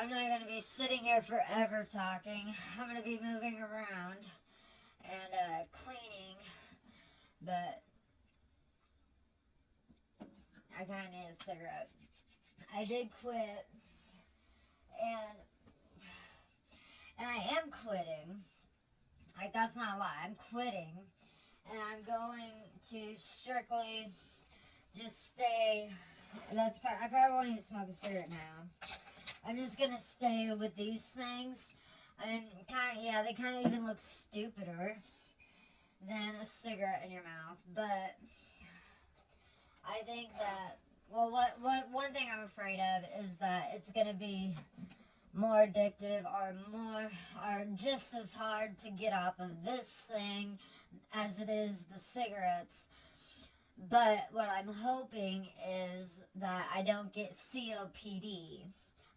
I'm not going to be sitting here forever talking. I'm going to be moving around and cleaning, but I kind of need a cigarette. I did quit, and I am quitting. Like, that's not a lie. I'm quitting, and I'm going to strictly just stay. I probably won't even smoke a cigarette now. I'm just gonna stay with these things. I mean, they kind of even look stupider than a cigarette in your mouth. But I think that, well, one thing I'm afraid of is that it's gonna be more addictive or just as hard to get off of this thing as it is the cigarettes. But what I'm hoping is that I don't get COPD.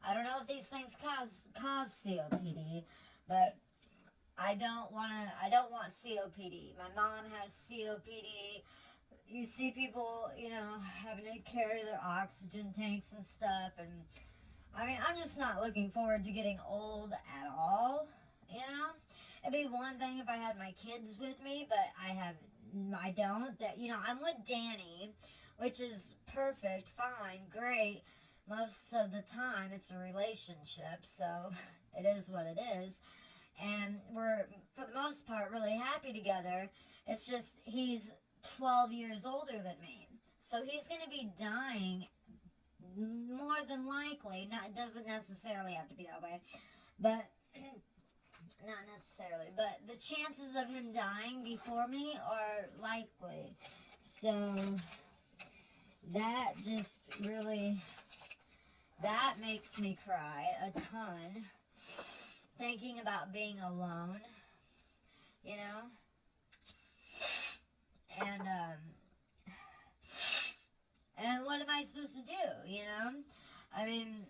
I don't know if these things cause COPD, but I don't want COPD. My mom has COPD. You see people, having to carry their oxygen tanks and stuff, and I mean, I'm just not looking forward to getting old at all, It'd be one thing if I had my kids with me, but I don't. I'm with Danny, which is perfect, fine, great. Most of the time, it's a relationship, so it is what it is. And we're, for the most part, really happy together. It's just he's 12 years older than me. So he's going to be dying more than likely. It doesn't necessarily have to be that way, but not necessarily. But the chances of him dying before me are likely. So that just really, that makes me cry a ton. Thinking about being alone, and what am I supposed to do, I mean,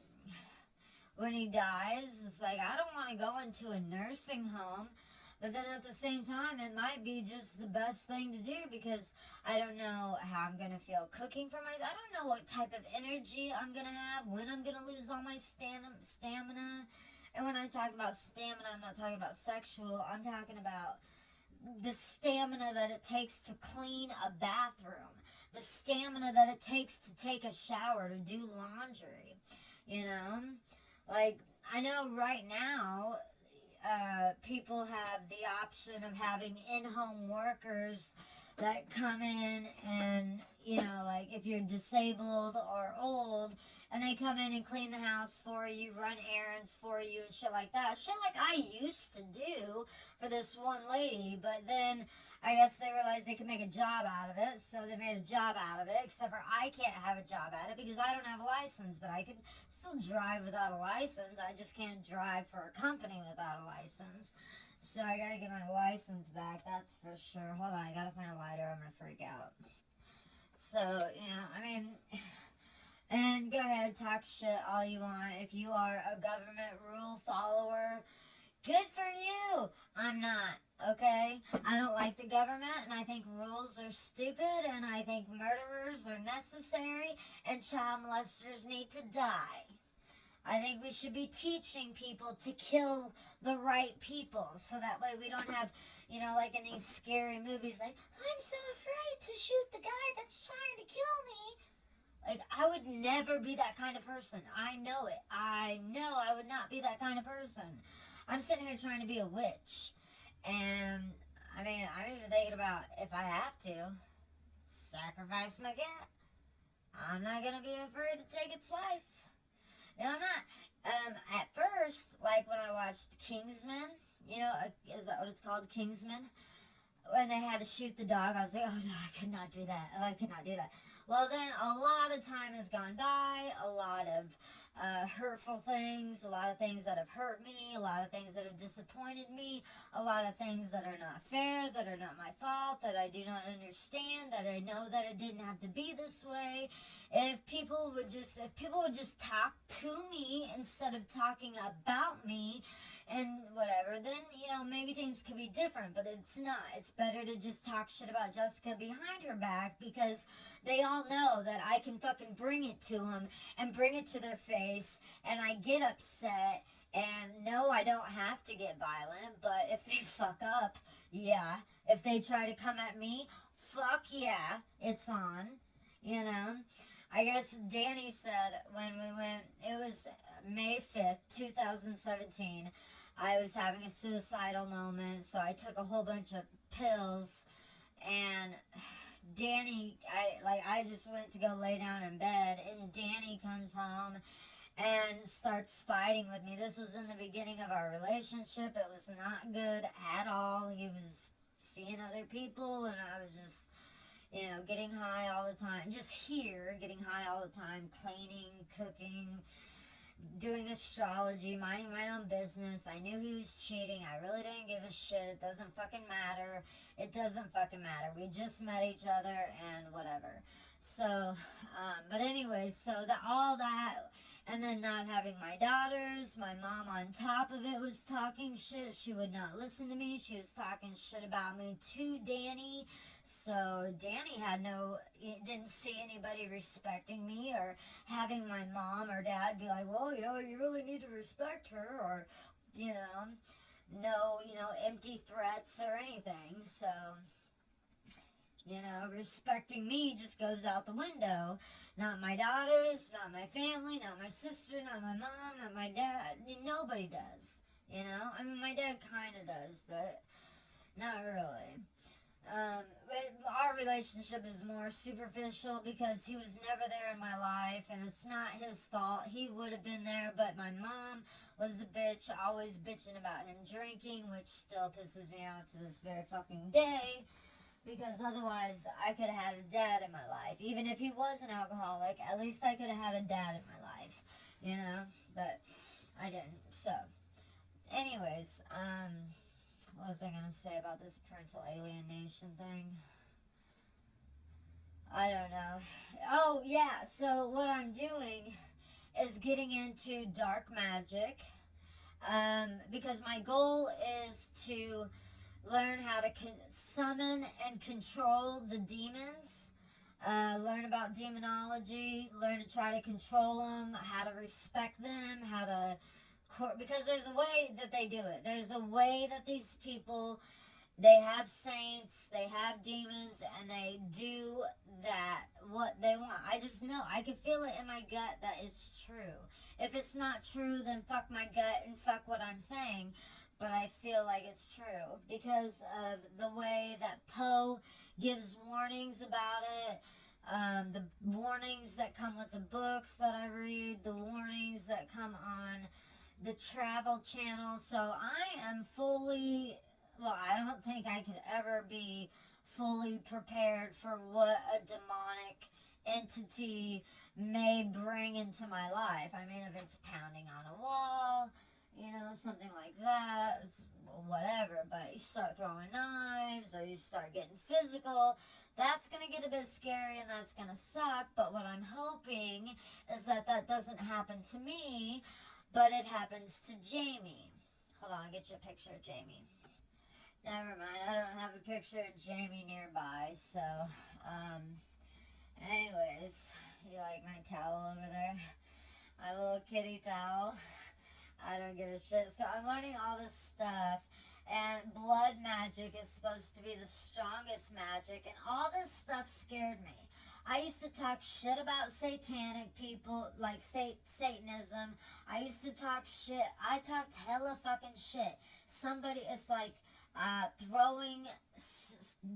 when he dies, it's like, I don't want to go into a nursing home, but then at the same time, it might be just the best thing to do, because I don't know how I'm going to feel cooking for myself. I don't know what type of energy I'm going to have, when I'm going to lose all my stamina. And when I'm talking about stamina, I'm not talking about sexual. I'm talking about the stamina that it takes to clean a bathroom. The stamina that it takes to take a shower, to do laundry. Like, I know right now, people have the option of having in-home workers that come in and, like if you're disabled or old, and they come in and clean the house for you, run errands for you and shit like that. Shit like I used to do for this one lady, but then I guess they realized they could make a job out of it, so they made a job out of it, except for I can't have a job at it because I don't have a license, but I can still drive without a license. I just can't drive for a company without a license. So I gotta get my license back, that's for sure. Hold on, I gotta find a lighter, I'm gonna freak out. So, and go ahead, talk shit all you want. If you are a government rule follower, good for you. I'm not, okay? I don't like the government, and I think rules are stupid, and I think murderers are necessary, and child molesters need to die. I think we should be teaching people to kill the right people, so that way we don't have, like in these scary movies, like, I'm so afraid to shoot the guy that's trying to kill me. Like, I would never be that kind of person. I know it. I know I would not be that kind of person. I'm sitting here trying to be a witch. And, I mean, I'm even thinking about, if I have to, sacrifice my cat. I'm not going to be afraid to take its life. No, I'm not. At first, like when I watched Kingsman, is that what it's called, Kingsman? When they had to shoot the dog, I was like, oh no, I could not do that. Oh, I could not do that. Well, then a lot of time has gone by, a lot of hurtful things, a lot of things that have hurt me, a lot of things that have disappointed me, a lot of things that are not fair, that are not my fault, that I do not understand, that I know that it didn't have to be this way. If people would just talk to me instead of talking about me and whatever, then, maybe things could be different, but it's not. It's better to just talk shit about Jessica behind her back, because they all know that I can fucking bring it to them and bring it to their face, and I get upset. And no, I don't have to get violent, but if they fuck up, yeah. If they try to come at me, fuck yeah, it's on. You know? I guess Danny said when we went, it was May 5th, 2017. I was having a suicidal moment, so I took a whole bunch of pills, and Danny, I just went to go lay down in bed, and Danny comes home and starts fighting with me. This was in the beginning of our relationship. It was not good at all. He was seeing other people, and I was just, getting high all the time. Just here, getting high all the time, cleaning, cooking, doing astrology, minding my own business. I knew he was cheating. I really didn't give a shit. It doesn't fucking matter. It doesn't fucking matter. We just met each other and whatever. So, but anyway, so all that, and then not having my daughters, my mom on top of it was talking shit. She would not listen to me. She was talking shit about me to Danny. So Danny didn't see anybody respecting me, or having my mom or dad be like, well, you really need to respect her, or, no, empty threats or anything. So, respecting me just goes out the window. Not my daughters, not my family, not my sister, not my mom, not my dad. Nobody does, I mean, my dad kind of does, but not really. Our relationship is more superficial because he was never there in my life, and it's not his fault. He would have been there, but my mom was the bitch, always bitching about him drinking, which still pisses me off to this very fucking day, because otherwise I could have had a dad in my life. Even if he was an alcoholic, at least I could have had a dad in my life, but I didn't. So, anyways, what was I going to say about this parental alienation thing? I don't know. Oh, yeah. So what I'm doing is getting into dark magic. Because my goal is to learn how to summon and control the demons. Learn about demonology. Learn to try to control them. How to respect them. How to... Because there's a way that they do it. There's a way that these people, they have saints, they have demons, and they do that, what they want. I just know. I can feel it in my gut that it's true. If it's not true, then fuck my gut and fuck what I'm saying. But I feel like it's true because of the way that Poe gives warnings about it. The warnings that come with the books that I read, the warnings that come on the Travel Channel. So I am I don't think I could ever be fully prepared for what a demonic entity may bring into my life. I mean, if it's pounding on a wall, something like that, it's whatever. But you start throwing knives, or you start getting physical, that's going to get a bit scary, and that's going to suck. But what I'm hoping is that doesn't happen to me, but it happens to Jamie. Hold on, I'll get you a picture of Jamie. Never mind, I don't have a picture of Jamie nearby, so, anyways, you like my towel over there? My little kitty towel? I don't give a shit. So I'm learning all this stuff, and blood magic is supposed to be the strongest magic, and all this stuff scared me. I used to talk shit about satanic people, like Satanism. I used to talk shit. I talked hella fucking shit. Somebody is like throwing,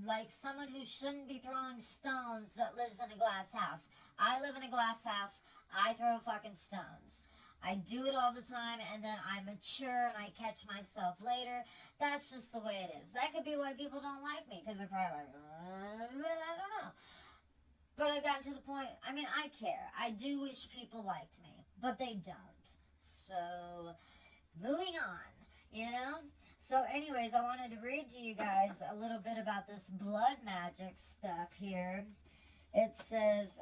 like someone who shouldn't be throwing stones that lives in a glass house. I live in a glass house. I throw fucking stones. I do it all the time, and then I mature and I catch myself later. That's just the way it is. That could be why people don't like me, because they're probably like, I don't know. But I've gotten to the point, I mean, I care. I do wish people liked me, but they don't. So, moving on, So anyways, I wanted to read to you guys a little bit about this blood magic stuff here. It says,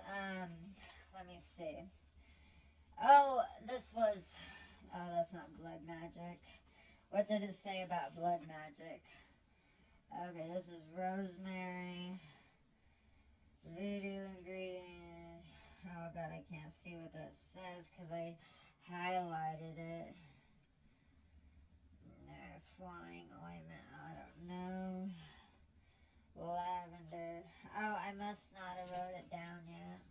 let me see. Oh, that's not blood magic. What did it say about blood magic? Okay, this is rosemary. Voodoo ingredient. Oh god, I can't see what that says because I highlighted it. No, flying ointment. I don't know. Lavender. Oh, I must not have wrote it down yet.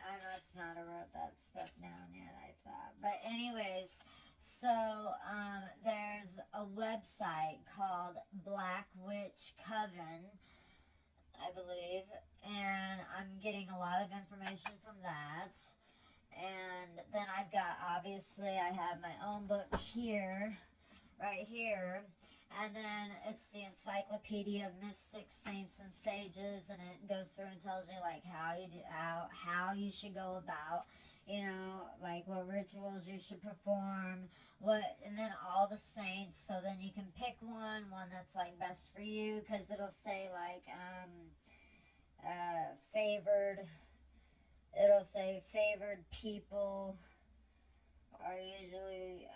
I must not have wrote that stuff down yet, I thought. But anyways, so there's a website called Black Witch Coven, I believe, and I'm getting a lot of information from that. And then I've got, obviously, I have my own book here, right here. And then it's the Encyclopedia of Mystics, Saints, and Sages, and it goes through and tells you like how you should go about, you know, like what rituals you should perform, and then all the saints. So then you can pick one that's like best for you, because it'll say like favored. It'll say favored people are usually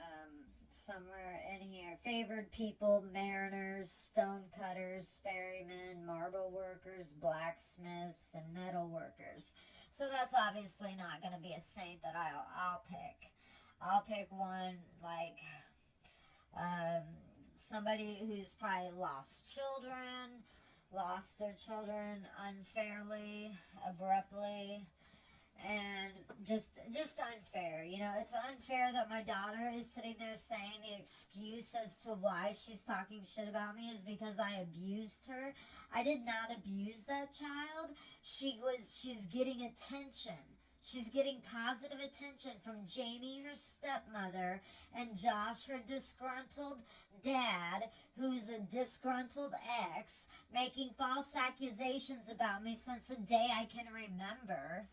somewhere in here. Favored people: mariners, stonecutters, ferrymen, marble workers, blacksmiths, and metal workers. So that's obviously not going to be a saint that I'll pick. I'll pick one like somebody who's probably lost their children unfairly, abruptly, and just unfair. You know, it's unfair that my daughter is sitting there saying the excuse as to why she's talking shit about me is because I abused her. I did not abuse that child. She's getting attention. She's getting positive attention from Jamie, her stepmother, and Josh, her disgruntled dad, who's a disgruntled ex, making false accusations about me since the day I can remember.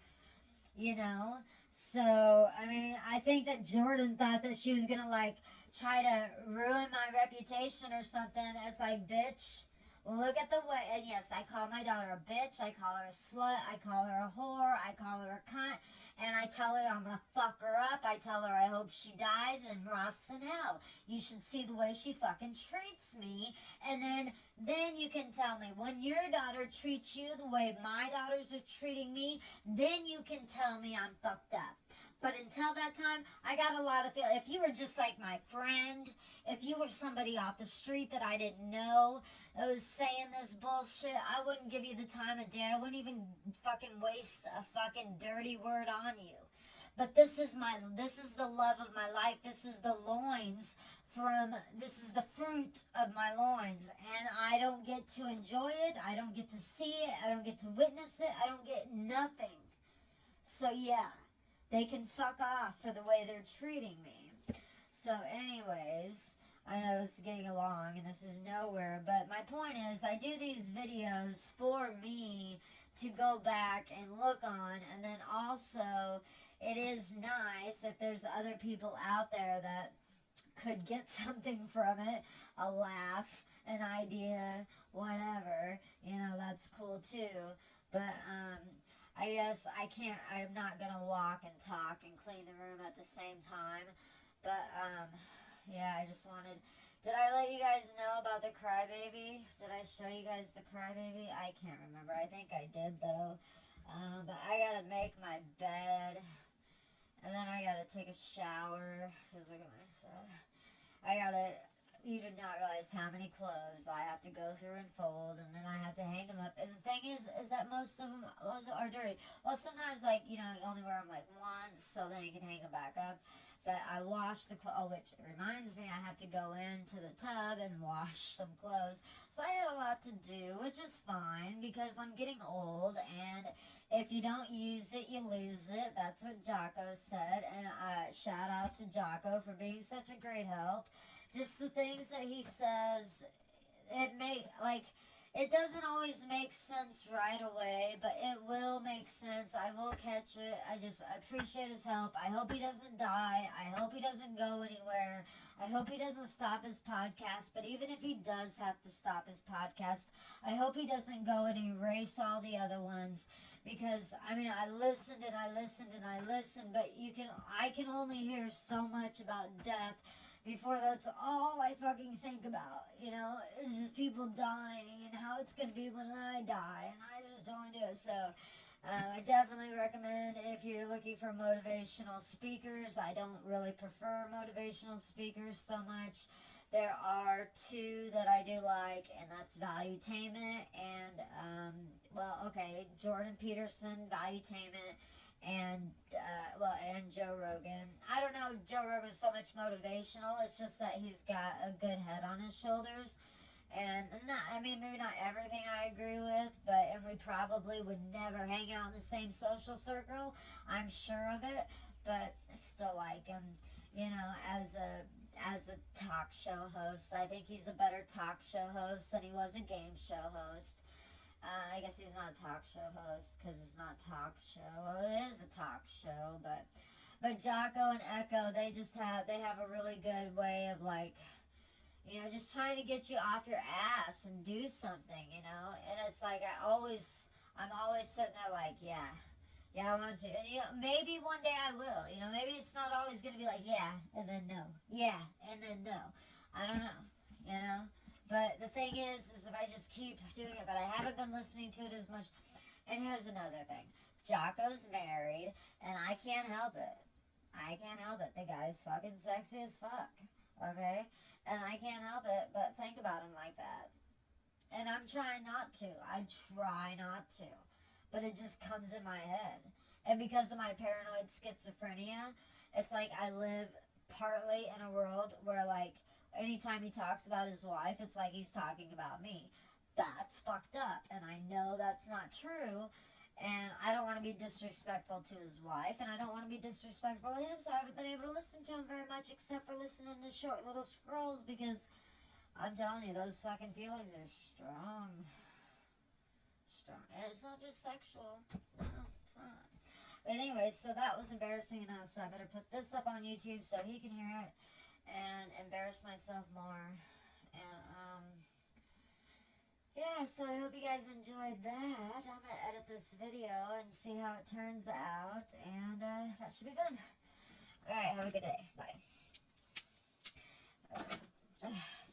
You know? So, I mean, I think that Jordan thought that she was gonna, like, try to ruin my reputation or something. It's like, bitch, look at the way, and yes, I call my daughter a bitch, I call her a slut, I call her a whore, I call her a cunt, and I tell her I'm gonna fuck her up, I tell her I hope she dies and rots in hell. You should see the way she fucking treats me, and then you can tell me, when your daughter treats you the way my daughters are treating me, then you can tell me I'm fucked up. But until that time, I got a lot of feel. If you were just like my friend, if you were somebody off the street that I didn't know that was saying this bullshit, I wouldn't give you the time of day. I wouldn't even fucking waste a fucking dirty word on you. But this is the love of my life. This is the fruit of my loins, and I don't get to enjoy it. I don't get to see it. I don't get to witness it. I don't get nothing. So yeah, they can fuck off for the way they're treating me. So anyways, I know this is getting along and this is nowhere, but my point is I do these videos for me to go back and look on, and then also it is nice if there's other people out there that could get something from it, a laugh, an idea, whatever, you know, that's cool too. But I guess I'm not gonna walk and talk and clean the room at the same time. But yeah, I just wanted, did I let you guys know about the crybaby? Did I show you guys the crybaby? I can't remember. I think I did though. But I gotta make my bed, and then I gotta take a shower, because look at myself. You do not realize how many clothes I have to go through and fold, and then I have to hang them up. And the thing is that most of them are dirty. Well, sometimes, like, you know, you only wear them like once, so then you can hang them back up. But I wash the clothes, which reminds me I have to go into the tub and wash some clothes. So I had a lot to do, which is fine because I'm getting old, and if you don't use it, you lose it. That's what Jocko said, and shout out to Jocko for being such a great help. Just the things that he says, it doesn't always make sense right away, but it will make sense. I will catch it. I appreciate his help. I hope he doesn't die. I hope he doesn't go anywhere. I hope he doesn't stop his podcast. But even if he does have to stop his podcast, I hope he doesn't go and erase all the other ones. Because, I mean, I listened and I listened and I listened, but I can only hear so much about death before that's all I fucking think about, you know, is just people dying and how it's gonna be when I die, and I just don't wanna do it. So, I definitely recommend if you're looking for motivational speakers. I don't really prefer motivational speakers so much. There are two that I do like, and that's Valuetainment and, Jordan Peterson, Valuetainment, and and Joe Rogan. I don't know if Joe Rogan's so much motivational. It's just that he's got a good head on his shoulders, and maybe not everything I agree with, and we probably would never hang out in the same social circle. I'm sure of it, but I still like him. You know, as a talk show host, I think he's a better talk show host than he was a game show host. I guess he's not a talk show host because it's not talk show. Well, it is a talk show, but Jocko and Echo, they have a really good way of, like, you know, just trying to get you off your ass and do something, you know. And it's like I'm always sitting there like, yeah, I want to. And, you know, maybe one day I will. You know, maybe it's not always gonna be like, yeah, and then no, yeah, and then no. I don't know, you know. But the thing is if I just keep doing it, but I haven't been listening to it as much. And here's another thing. Jocko's married, and I can't help it. I can't help it. The guy's fucking sexy as fuck, okay? And I can't help it but think about him like that. And I'm trying not to. I try not to. But it just comes in my head. And because of my paranoid schizophrenia, it's like I live partly in a world where, like, anytime he talks about his wife, it's like he's talking about me. That's fucked up. And I know that's not true. And I don't want to be disrespectful to his wife. And I don't want to be disrespectful to him. So I haven't been able to listen to him very much except for listening to short little scrolls. Because I'm telling you, those fucking feelings are strong. Strong. And it's not just sexual. No, it's not. But anyway, so that was embarrassing enough. So I better put this up on YouTube so he can hear it. And embarrass myself more. And, yeah, so I hope you guys enjoyed that. I'm going to edit this video and see how it turns out. And, that should be fun. Alright, have a good day. Bye.